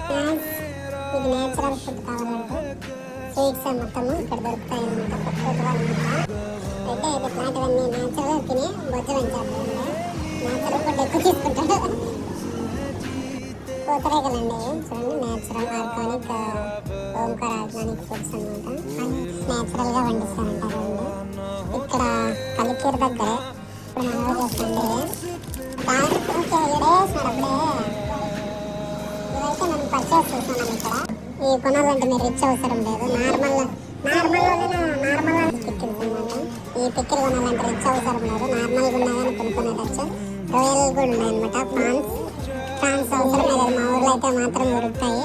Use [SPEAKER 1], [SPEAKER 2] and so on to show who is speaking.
[SPEAKER 1] ఇది natural food కావాలంటే sweets మొత్తము ఇక్కడ దొరుకుతాయి అన్నమాట. ప్రకృతి అయితే ఇట్లాంటివన్నీ నేచురల్ తిని బొజ్జు పెంచాలి. నేచురల్ ఫుడ్ ఎక్కువ తీసుకుంటాడు. పూతరేగలండి చూడండి, natural organic Omkar organic foods అనమాట. నేచురల్గా పండిస్తారంటారండి ఇక్కడ కలికీరు దగ్గరే. ఇప్పుడు మనం చేస్తాండి ఇవైతే మనం పర్చేస్ చేస్తున్నాం. ఇక్కడ ఈ కొనాలంటే మీరు రిచ్ అవసరం లేదు. నార్మల్ పిక్కిల్స్ అనమాట. ఈ పిక్కిల్ కొనాలంటే రిచ్ అవసరం లేదు. నార్మల్గా ఉన్నాయని కొనుక్కునేటచ్చు. రొయ్యలు కూడా ఉన్నాయన్నమాట. ప్రాన్స్ అవసరం లేదు. మా ఊర్లో అయితే మాత్రం దొరుకుతాయి.